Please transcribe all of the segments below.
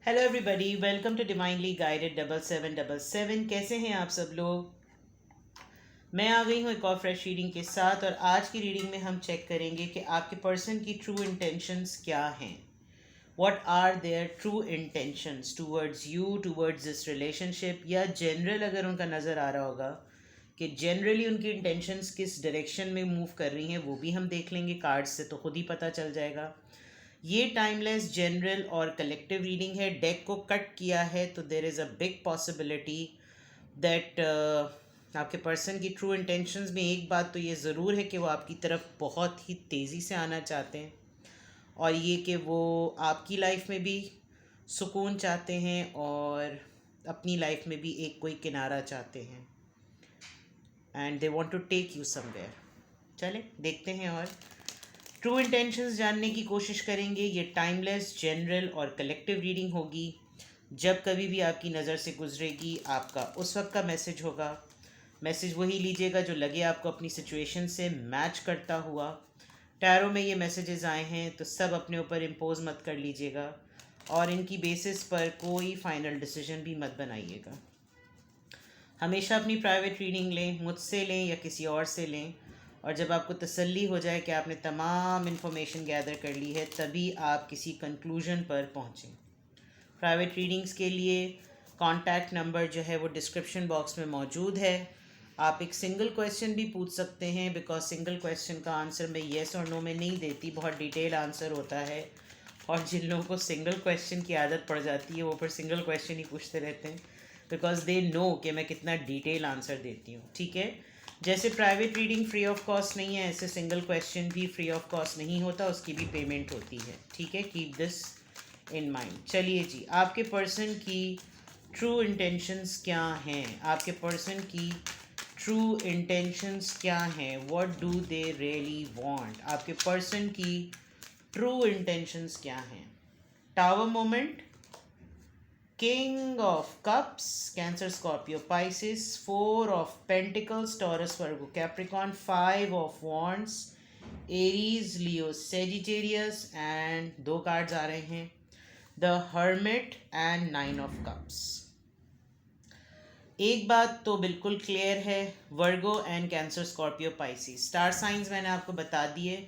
Hello everybody, welcome to divinely guided 7777। कैसे हैं आप सब लोग। मैं आ गई हूँ एक और फ्रेश रीडिंग के साथ, और आज की रीडिंग में हम चेक करेंगे कि आपके पर्सन की ट्रू इंटेंशंस क्या हैं। What are their true intentions towards you, towards this relationship, या जनरल अगर उनका नज़र आ रहा होगा कि जनरली उनकी इंटेंशंस किस डायरेक्शन में मूव कर रही हैं, वो भी हम देख लेंगे। कार्ड्स से तो खुद ही पता चल जाएगा। ये टाइमलेस जनरल और कलेक्टिव रीडिंग है। डेक को कट किया है तो there is a big possibility that आपके पर्सन की ट्रू इंटेंशंस में एक बात तो ये ज़रूर है कि वो आपकी तरफ बहुत ही तेज़ी से आना चाहते हैं, और ये कि वो आपकी लाइफ में भी सुकून चाहते हैं और अपनी लाइफ में भी एक कोई किनारा चाहते हैं, and they want to take you somewhere. चलें देखते हैं और ट्रू इंटेंशंस जानने की कोशिश करेंगे। ये टाइमलेस जनरल और कलेक्टिव रीडिंग होगी। जब कभी भी आपकी नज़र से गुजरेगी, आपका उस वक्त का मैसेज होगा। मैसेज वही लीजिएगा जो लगे आपको अपनी सिचुएशन से मैच करता हुआ। टैरो में ये मैसेजेस आए हैं तो सब अपने ऊपर इम्पोज मत कर लीजिएगा, और इनकी बेसिस पर कोई फाइनल डिसीजन भी मत बनाइएगा। हमेशा अपनी प्राइवेट रीडिंग लें, मुझसे लें या किसी और से लें, और जब आपको तसल्ली हो जाए कि आपने तमाम इन्फॉर्मेशन गैदर कर ली है, तभी आप किसी कंक्लूजन पर पहुँचें। प्राइवेट रीडिंग्स के लिए कॉन्टैक्ट नंबर जो है वो डिस्क्रिप्शन बॉक्स में मौजूद है। आप एक सिंगल क्वेश्चन भी पूछ सकते हैं, बिकॉज सिंगल क्वेश्चन का आंसर मैं येस और नो में नहीं देती, बहुत डिटेल आंसर होता है। और जिन लोगों को सिंगल क्वेश्चन की आदत पड़ जाती है वो फिर सिंगल क्वेश्चन ही पूछते रहते हैं, बिकॉज दे नो कि मैं कितना डिटेल आंसर देती हूँ। ठीक है, जैसे private reading free of cost नहीं है, ऐसे सिंगल क्वेश्चन भी फ्री ऑफ कॉस्ट नहीं होता, उसकी भी पेमेंट होती है। ठीक है, कीप दिस इन माइंड। चलिए जी, आपके पर्सन की ट्रू इंटेंशंस क्या हैं। आपके पर्सन की ट्रू इंटेंशंस क्या हैं। What do they really want. आपके पर्सन की ट्रू इंटेंशंस क्या हैं। Tower moment, king of cups, cancer Scorpio Pisces, four of pentacles Taurus Virgo Capricorn, five of wands Aries Leo Sagittarius, and दो cards आ रहे हैं, the hermit and nine of cups. एक बात तो बिल्कुल क्लियर है, वर्गो and cancer Scorpio Pisces star signs मैंने आपको बता दिए।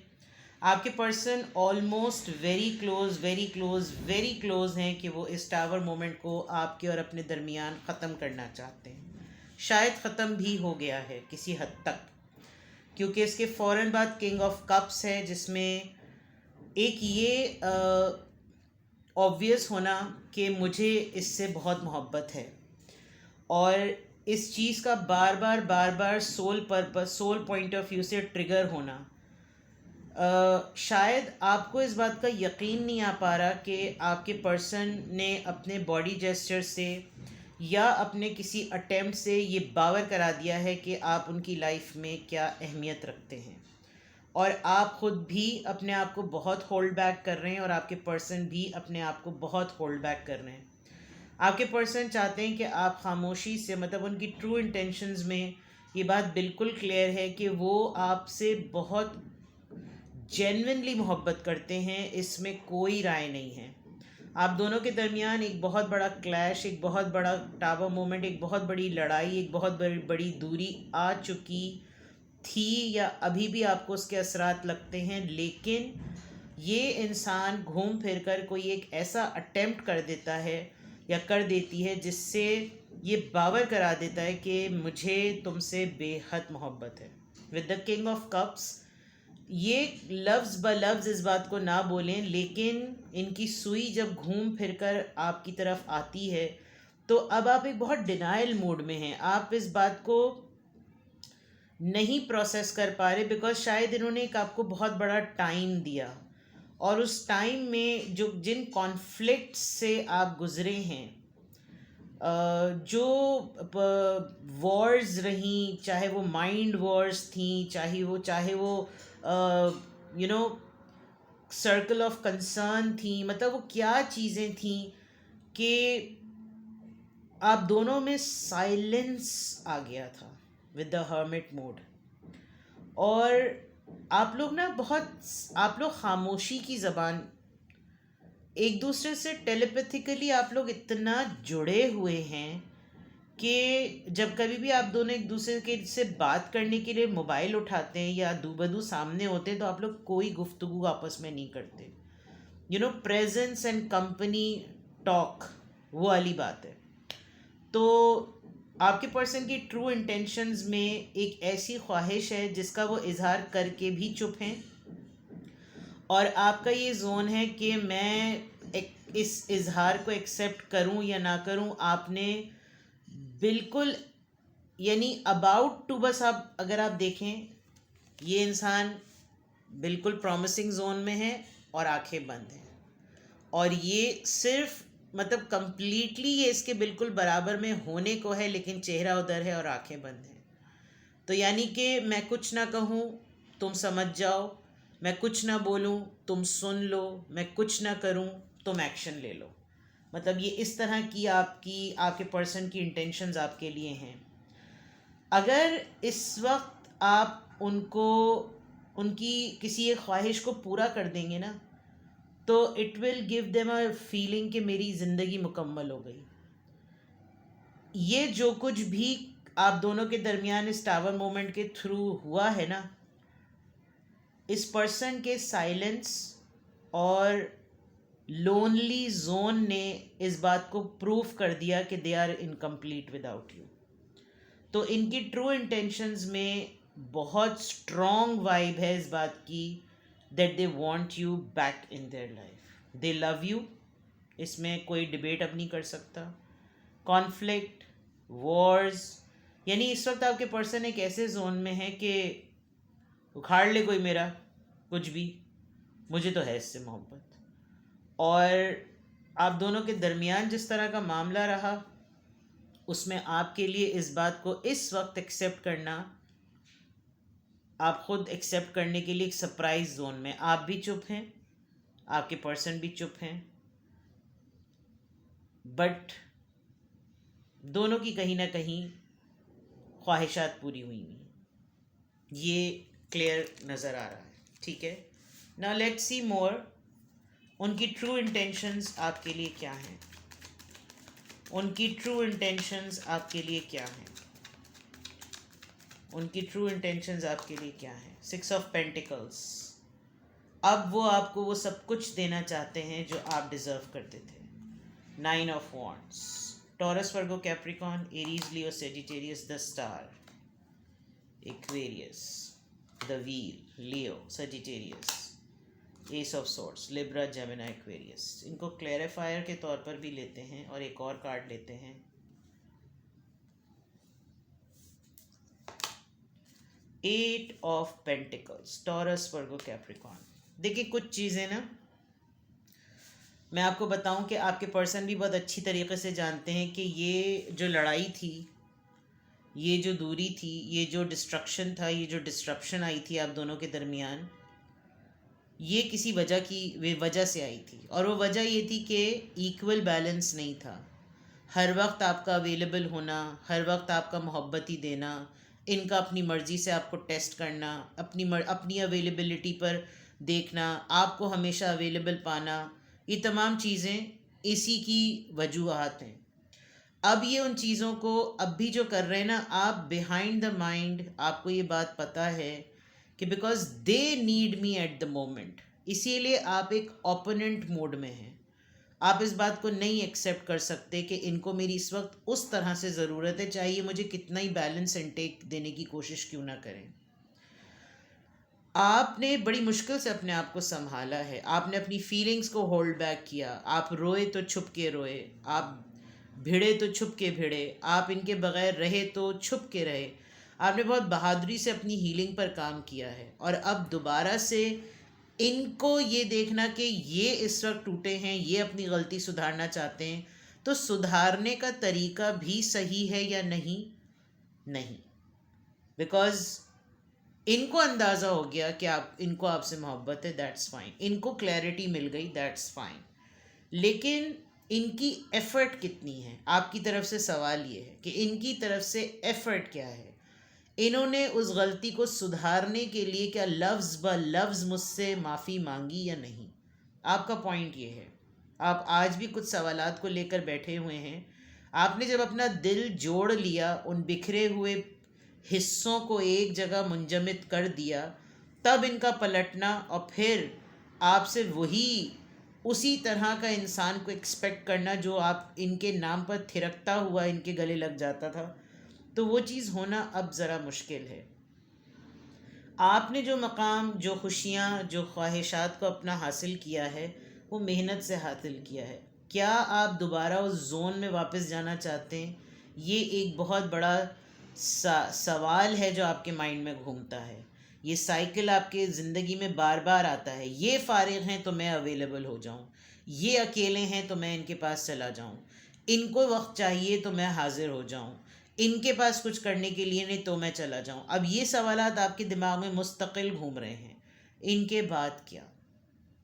आपके person almost very close very close very close हैं कि वो इस टावर मोमेंट को आपके और अपने दरमियान ख़त्म करना चाहते हैं। शायद ख़त्म भी हो गया है किसी हद तक, क्योंकि इसके फ़ौरन बाद किंग ऑफ कप्स है, जिसमें एक ये ऑब्वियस होना कि मुझे इससे बहुत मोहब्बत है, और इस चीज़ का बार बार sole purpose, sole point of view से ट्रिगर होना। शायद आपको इस बात का यकीन नहीं आ पा रहा कि आपके पर्सन ने अपने बॉडी जेस्चर से या अपने किसी अटेम्प्ट से ये बावर करा दिया है कि आप उनकी लाइफ में क्या अहमियत रखते हैं, और आप ख़ुद भी अपने आप को बहुत होल्ड बैक कर रहे हैं, और आपके पर्सन भी अपने आप को बहुत होल्ड बैक कर रहे हैं। आपके पर्सन चाहते हैं कि आप खामोशी से, मतलब उनकी ट्रू इंटेंशंस में ये बात बिल्कुल क्लियर है कि वो आपसे बहुत जेन्युइनली मोहब्बत करते हैं, इसमें कोई राय नहीं है। आप दोनों के दरमियान एक बहुत बड़ा क्लैश, एक बहुत बड़ा टावर मोमेंट, एक बहुत बड़ी लड़ाई, एक बहुत बड़ी बड़ी दूरी आ चुकी थी, या अभी भी आपको उसके असरात लगते हैं। लेकिन ये इंसान घूम फिर कर कोई एक ऐसा अटेम्प्ट कर देता है या कर देती है जिससे ये बावर करा देता है कि मुझे तुमसे बेहद मोहब्बत है। With the king of cups, ये लफ्ज़ ब लफ्ज़ इस बात को ना बोलें, लेकिन इनकी सुई जब घूम फिर कर आपकी तरफ आती है तो अब आप एक बहुत डिनाइल मूड में हैं। आप इस बात को नहीं प्रोसेस कर पा रहे, बिकॉज शायद इन्होंने एक आपको बहुत बड़ा टाइम दिया, और उस टाइम में जो जिन कॉन्फ्लिक्ट से आप गुज़रे हैं, जो वॉर्स रहीं, चाहे वो माइंड वॉर्स थी, चाहे वो you know circle of concern थी, मतलब वो क्या चीज़ें थी कि आप दोनों में साइलेंस आ गया था विद द हर्मिट मोड। और आप लोग खामोशी की ज़बान एक दूसरे से टेलीपैथिकली आप लोग इतना जुड़े हुए हैं कि जब कभी भी आप दोनों एक दूसरे के से बात करने के लिए मोबाइल उठाते हैं या दूबदू सामने होते हैं तो आप लोग कोई गुफ्तगू आपस में नहीं करते. प्रेजेंस एंड कंपनी टॉक, वो वाली बात है. तो आपके पर्सन की ट्रू इंटेंशंस में एक ऐसी ख्वाहिश है जिसका वो इजहार करके भी चुप हैं, और आपका ये जोन है कि मैं इस इजहार को एक्सेप्ट करूं या ना करूं. आपने बिल्कुल यानी अबाउट टू, बस आप अगर आप देखें ये इंसान बिल्कुल प्रॉमिसिंग जोन में है और आंखें बंद हैं, और ये सिर्फ मतलब कंप्लीटली ये इसके बिल्कुल बराबर में होने को है, लेकिन चेहरा उधर है और आंखें बंद हैं. तो यानी कि मैं कुछ ना कहूँ तुम समझ जाओ, मैं कुछ ना बोलूँ तुम सुन लो, मैं कुछ ना करूँ तुम एक्शन ले लो. मतलब ये इस तरह की आपके पर्सन की इंटेंशंस आपके लिए हैं. अगर इस वक्त आप उनकी किसी एक ख्वाहिश को पूरा कर देंगे ना, तो it will give them a feeling कि मेरी ज़िंदगी मुकम्मल हो गई. ये जो कुछ भी आप दोनों के दरमियान इस टावर मोमेंट के थ्रू हुआ है ना, इस पर्सन के साइलेंस और लोनली जोन ने इस बात को प्रूव कर दिया कि they are incomplete without you. तो इनकी ट्रू इंटेंशंस में बहुत स्ट्रॉन्ग वाइब है इस बात की that they want you back in their life. They love you, इसमें कोई डिबेट अब नहीं कर सकता. कॉन्फ्लिक्ट, वॉर्स, यानी इस वक्त आपके पर्सन एक ऐसे जोन में है कि उखाड़ ले कोई मेरा कुछ भी, मुझे तो है इससे मोहब्बत. और आप दोनों के दरमियान जिस तरह का मामला रहा, उसमें आपके लिए इस बात को इस वक्त एक्सेप्ट करना, आप खुद एक्सेप्ट करने के लिए एक सरप्राइज जोन में. आप भी चुप हैं, आपके पर्सन भी चुप हैं, बट दोनों की कहीं ना कहीं ख्वाहिशात पूरी हुई हैं. ये क्लियर नज़र आ रहा है. ठीक है, नाउ लेट्स सी मोर. उनकी ट्रू इंटेंशंस आपके लिए क्या हैं? उनकी ट्रू इंटेंशंस आपके लिए क्या हैं? उनकी ट्रू इंटेंशंस आपके लिए क्या हैं? 6 ऑफ पेंटिकल्स. अब वो आपको वो सब कुछ देना चाहते हैं जो आप डिज़र्व करते थे. 9 of wands. Taurus, Virgo, Capricorn, Aries, Leo, Sagittarius, the star, Aquarius, the wheel, Leo, Sagittarius, S of sorts, Libra, Gemini, Aquarius. इनको क्लैरिफायर के तौर पर भी लेते हैं और एक और कार्ड लेते हैं. Eight of pentacles. Taurus, Virgo, Capricorn. देखिए कुछ चीज़ें ना मैं आपको बताऊं कि आपके पर्सन भी बहुत अच्छी तरीके से जानते हैं कि ये जो लड़ाई थी, ये जो दूरी थी, ये जो डिस्ट्रक्शन था, ये जो डिस्ट्रप्शन आई थी आप दोनों के दरमियान, ये किसी वजह से आई थी. और वो वजह ये थी कि इक्वल बैलेंस नहीं था. हर वक्त आपका अवेलेबल होना, हर वक्त आपका मोहब्बती देना, इनका अपनी मर्ज़ी से आपको टेस्ट करना, अपनी अवेलेबिलिटी पर देखना, आपको हमेशा अवेलेबल पाना, ये तमाम चीज़ें इसी की वजूहात हैं. अब ये उन चीज़ों को अब भी जो कर रहे हैं ना, आप बिहाइंड द माइंड आपको ये बात पता है कि because they need me at the moment, इसीलिए आप एक ओपोनेंट मोड में हैं. आप इस बात को नहीं एक्सेप्ट कर सकते कि इनको मेरी इस वक्त उस तरह से ज़रूरत है, चाहिए मुझे कितना ही बैलेंस इनटेक देने की कोशिश क्यों ना करें. आपने बड़ी मुश्किल से अपने आप को संभाला है. आपने अपनी फीलिंग्स को होल्ड बैक किया. आप रोए तो छुप के रोए, आप भिड़े तो छुप के भिड़े, आप इनके बगैर रहे तो छुप के रहे. आपने बहुत बहादुरी से अपनी हीलिंग पर काम किया है. और अब दोबारा से इनको ये देखना कि ये इस वक्त टूटे हैं, ये अपनी गलती सुधारना चाहते हैं, तो सुधारने का तरीका भी सही है या नहीं? नहीं. बिकॉज इनको अंदाज़ा हो गया कि इनको आपसे मोहब्बत है, दैट्स फाइन. इनको क्लैरिटी मिल गई, दैट्स फाइन. लेकिन इनकी एफ़र्ट कितनी है? आपकी तरफ से सवाल ये है कि इनकी तरफ से एफ़र्ट क्या है? इन्होंने उस गलती को सुधारने के लिए क्या लफ्ज़ ब लफ्ज़ मुझसे माफ़ी मांगी या नहीं? आपका पॉइंट ये है. आप आज भी कुछ सवालात को लेकर बैठे हुए हैं। आपने जब अपना दिल जोड़ लिया, उन बिखरे हुए हिस्सों को एक जगह मुंजमद कर दिया, तब इनका पलटना और फिर आपसे वही उसी तरह का इंसान को एक्सपेक्ट करना जो आप इनके नाम पर थिरकता हुआ इनके गले लग जाता था, तो वो चीज़ होना अब ज़रा मुश्किल है। आपने जो मकाम, जो खुशियाँ, जो ख्वाहिशात को अपना हासिल किया है, वो मेहनत से हासिल किया है। क्या आप दोबारा उस जोन में वापस जाना चाहते हैं? ये एक बहुत बड़ा सवाल है जो आपके माइंड में घूमता है। ये साइकिल आपके ज़िंदगी में बार बार आता है। ये फारिग हैं तो मैं अवेलेबल हो जाऊँ, ये अकेले हैं तो मैं इनके पास चला जाऊँ, इनको वक्त चाहिए तो मैं हाजिर हो जाऊँ, इनके पास कुछ करने के लिए नहीं तो मैं चला जाऊं। अब ये सवालात आपके दिमाग में मुस्तकिल घूम रहे हैं, इनके बाद क्या?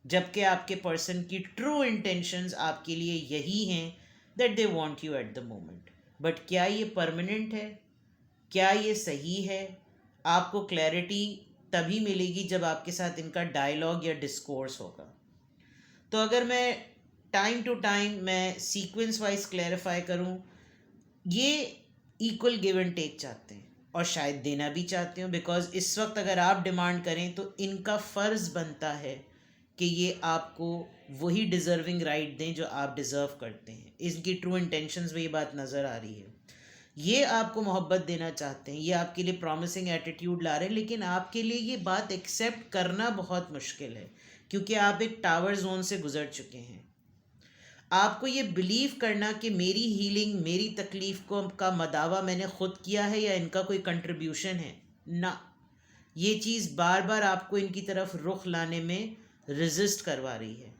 जबकि आपके पर्सन की ट्रू इंटेंशंस आपके लिए यही हैं that they want you at the moment. But क्या ये परमानेंट है? क्या ये सही है? आपको क्लैरिटी तभी मिलेगी जब आपके साथ इनका डायलॉग या डिस्कोर्स होगा। तो अगर मैं टाइम टू टाइम मैं सीक्वेंस वाइज क्लैरिफाई करूं, ये इक्वल गिव एंड टेक चाहते हैं और शायद देना भी चाहते हो, बिकॉज इस वक्त अगर आप डिमांड करें तो इनका फ़र्ज़ बनता है कि ये आपको वही डिज़र्विंग राइट दें जो आप डिज़र्व करते हैं। इनकी ट्रू इंटेंशंस में ये बात नज़र आ रही है। ये आपको मोहब्बत देना चाहते हैं, ये आपके लिए प्रॉमिसिंग एटीट्यूड ला रहे हैं, लेकिन आपके लिए ये बात एक्सेप्ट करना बहुत मुश्किल है क्योंकि आप एक टावर जोन से गुजर चुके हैं। आपको ये बिलीव करना कि मेरी हीलिंग, मेरी तकलीफ़ को का मदावा मैंने ख़ुद किया है या इनका कोई कंट्रीब्यूशन है ना, ये चीज़ बार बार आपको इनकी तरफ रुख लाने में रेजिस्ट करवा रही है।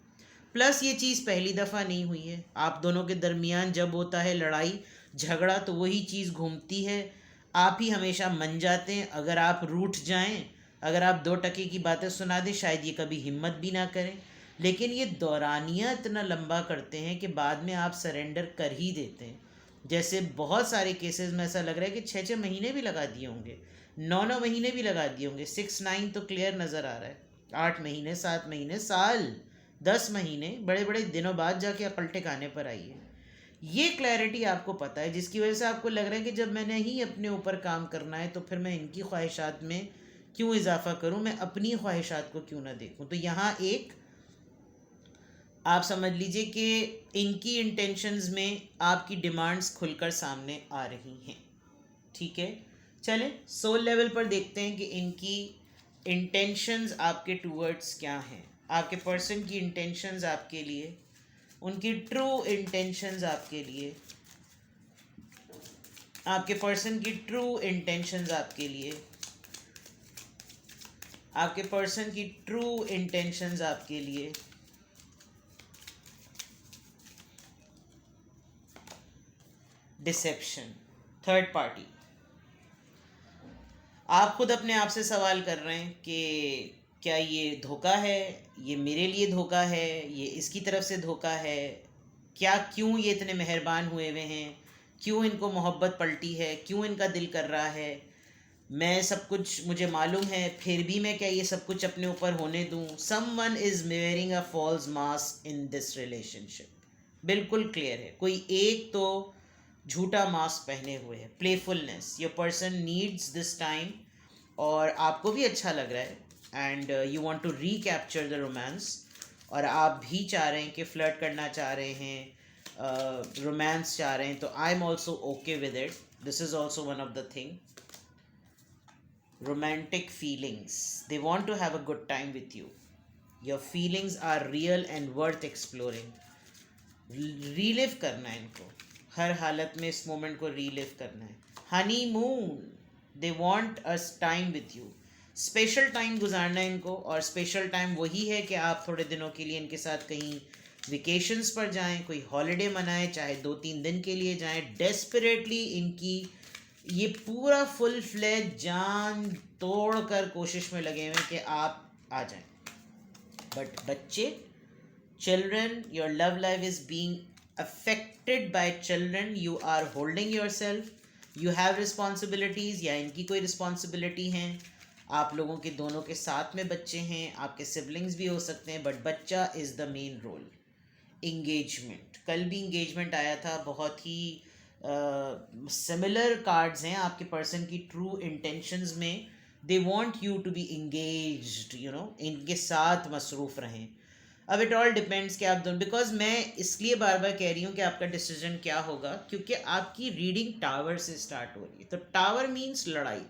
प्लस ये चीज़ पहली दफ़ा नहीं हुई है। आप दोनों के दरमियान जब होता है लड़ाई झगड़ा तो वही चीज़ घूमती है, आप ही हमेशा मन जाते हैं। अगर आप रूठ जाएं, अगर आप 2 टके की बातें सुना दें, शायद ये कभी हिम्मत भी ना करें, लेकिन ये दौरानिया इतना लंबा करते हैं कि बाद में आप सरेंडर कर ही देते हैं। जैसे बहुत सारे केसेस में ऐसा लग रहा है कि 6-6 महीने भी लगा दिए होंगे, 9-9 महीने भी लगा दिए होंगे, 6-9 तो क्लियर नज़र आ रहा है, 8 महीने, 7 महीने, साल, 10 महीने, बड़े बड़े दिनों बाद जाके अकल ठिकाने पर आई है। ये क्लैरिटी आपको पता है, जिसकी वजह से आपको लग रहा है कि जब मैंने ही अपने ऊपर काम करना है तो फिर मैं इनकी ख्वाहिशात में क्यों इजाफा करूं, मैं अपनी ख्वाहिशात को क्यों ना देखूं। तो यहाँ एक आप समझ लीजिए कि इनकी इंटेंशंस में आपकी डिमांड्स खुलकर सामने आ रही हैं। ठीक है, चलें सोल लेवल पर देखते हैं कि इनकी इंटेंशंस आपके टूवर्ड्स क्या हैं। आपके पर्सन की इंटेंशंस आपके लिए, उनकी ट्रू इंटेंशंस आपके लिए, आपके पर्सन की ट्रू इंटेंशंस आपके लिए, आपके पर्सन की ट्रू इंटेंशंस आपके लिए। Deception, third party. आप खुद अपने आप से सवाल कर रहे हैं कि क्या ये धोखा है, ये मेरे लिए धोखा है, ये इसकी तरफ से धोखा है, क्या, क्यों ये इतने मेहरबान हुए हुए हैं, क्यों इनको मोहब्बत पलटी है, क्यों इनका दिल कर रहा है, मैं सब कुछ मुझे मालूम है फिर भी मैं क्या ये सब कुछ अपने ऊपर होने दूँ। Someone is wearing a false mask in this relationship. बिल्कुल क्लियर है, कोई एक तो झूठा मास्क पहने हुए है। Playfulness, your person needs this time, और आपको भी अच्छा लग रहा है and you want to recapture the romance, और आप भी चाह रहे हैं कि फ्लर्ट करना चाह रहे हैं, रोमांस चाह रहे हैं, तो I am also okay with it. This is also one of the thing. romantic feelings, they want to have a good time with you, your feelings are real and worth exploring। Relive करना है इनको, हर हालत में इस moment को relive करना है। Honey moon, they want a time with you, special time गुजारना है इनको, और स्पेशल टाइम वही है कि आप थोड़े दिनों के लिए इनके साथ कहीं वेकेशंस पर जाएं, कोई हॉलिडे मनाएं, चाहे 2-3 दिन के लिए जाएं। डेस्परेटली इनकी ये पूरा फुल फ्लेज जान तोड़ कर कोशिश में लगे हुए कि आप आ जाएं। बट बच्चे, children, your love life is being affected by children, you are holding yourself, you have responsibilities, या इनकी कोई रिस्पॉन्सिबिलिटी हैं, आप लोगों के दोनों के साथ में बच्चे हैं, आपके सिबलिंग्स भी हो सकते हैं, बट बच्चा is the main role. Engagement, कल भी इंगेजमेंट आया था, बहुत ही सिमिलर कार्ड्स हैं आपके पर्सन की ट्रू इंटेंशंस में. They want you to be engaged, you know, इनके साथ मसरूफ़ रहें. अब इट ऑल डिपेंड्स कि आप दोनों, बिकॉज मैं इसलिए बार बार कह रही हूँ कि आपका डिसीजन क्या होगा, क्योंकि आपकी रीडिंग टावर से स्टार्ट हो रही है. तो टावर मीन्स लड़ाई,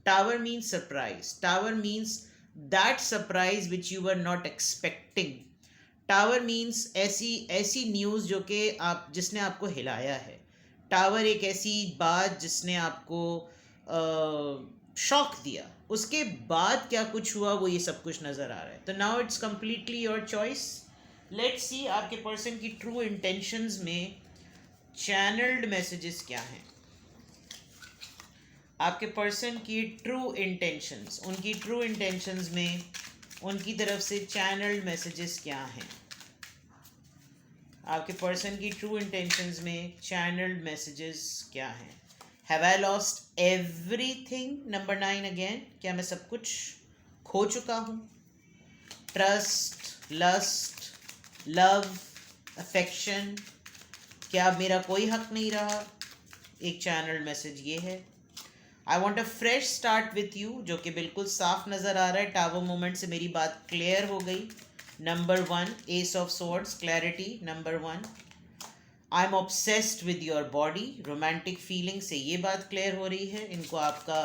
tower means surprise, tower means that surprise which you are not expecting. Tower means ऐसी ऐसी न्यूज़ जो कि आप, जिसने आपको हिलाया है. टावर एक ऐसी बात जिसने आपको शॉक दिया. उसके बाद क्या कुछ हुआ वो ये सब कुछ नज़र आ रहा है. तो now it's completely your choice. Let's see आपके पर्सन की ट्रू इंटेंशंस में चैनल्ड मैसेजेस क्या हैं. आपके पर्सन की ट्रू इंटेंशंस, उनकी ट्रू इंटेंशंस में उनकी तरफ से चैनल्ड मैसेजेस क्या हैं. आपके पर्सन की ट्रू इंटेंशंस में चैनल्ड मैसेजेस क्या हैं. Have I lost everything, number 9 again, क्या मैं सब कुछ खो चुका हूँ. ट्रस्ट, लस्ट, लव, अफेक्शन, क्या मेरा कोई हक नहीं रहा. एक चैनल्ड मैसेज ये है. I want a fresh start with you, जो कि बिल्कुल साफ नज़र आ रहा है. टावर मोमेंट से मेरी बात क्लियर हो गई. Number 1, S of swords, clarity. Number 1, I am obsessed with your body, romantic feeling से ये बात क्लियर हो रही है. इनको आपका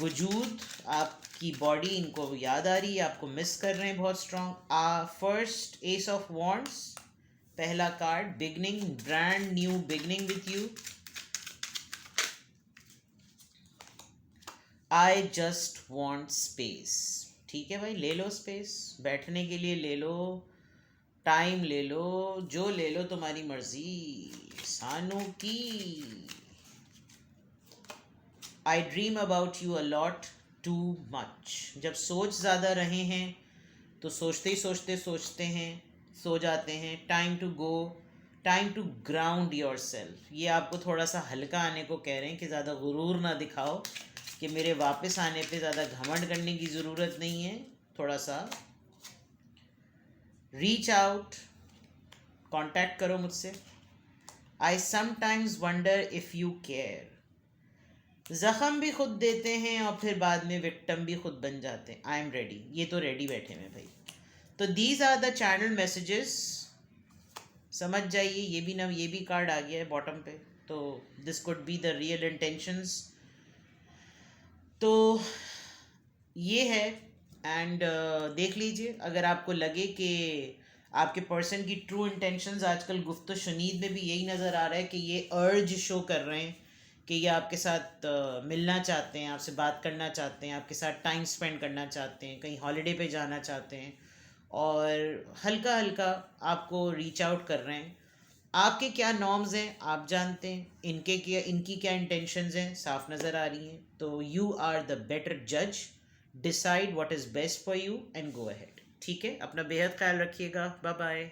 वजूद, आपकी बॉडी इनको याद आ रही है, आपको मिस कर रहे हैं बहुत strong. First, ace of wands, पहला card, beginning, brand new beginning with you. I just want space. ठीक है भाई, ले लो स्पेस, बैठने के लिए ले लो, टाइम ले लो, जो ले लो तुम्हारी मर्जी. सानू की आई dream about you a lot too much. जब सोच ज़्यादा रहे हैं तो सोचते ही सोचते सोचते हैं, सो जाते हैं. Time to go, time to ground yourself. ये आपको थोड़ा सा हल्का आने को कह रहे हैं कि ज़्यादा गुरूर ना दिखाओ, कि मेरे वापस आने पे ज़्यादा घमंड करने की ज़रूरत नहीं है. थोड़ा सा रीच आउट, कांटेक्ट करो मुझसे. I sometimes wonder if you care. ज़ख़म भी खुद देते हैं और फिर बाद में विक्टिम भी खुद बन जाते हैं. आई एम रेडी, ये तो रेडी बैठे हैं भाई. तो these are the channel messages. समझ जाइए. ये भी ना, ये भी कार्ड आ गया है बॉटम पे. तो this could be the real intentions. तो ये है. एंड देख लीजिए, अगर आपको लगे कि आपके पर्सन की ट्रू इंटेंशंस, आजकल गुफ्तो शनीद में भी यही नज़र आ रहा है कि ये अर्ज शो कर रहे हैं कि ये आपके साथ मिलना चाहते हैं, आपसे बात करना चाहते हैं, आपके साथ टाइम स्पेंड करना चाहते हैं, कहीं हॉलीडे पे जाना चाहते हैं, और हल्का हल्का आपको रीच आउट कर रहे हैं. आपके क्या नॉर्म्स हैं आप जानते हैं, इनकी क्या इंटेंशंस हैं साफ नज़र आ रही हैं. तो यू आर द बेटर जज. Decide what is best for you and go ahead. ठीक है, अपना बेहद ख्याल रखिएगा. Bye bye.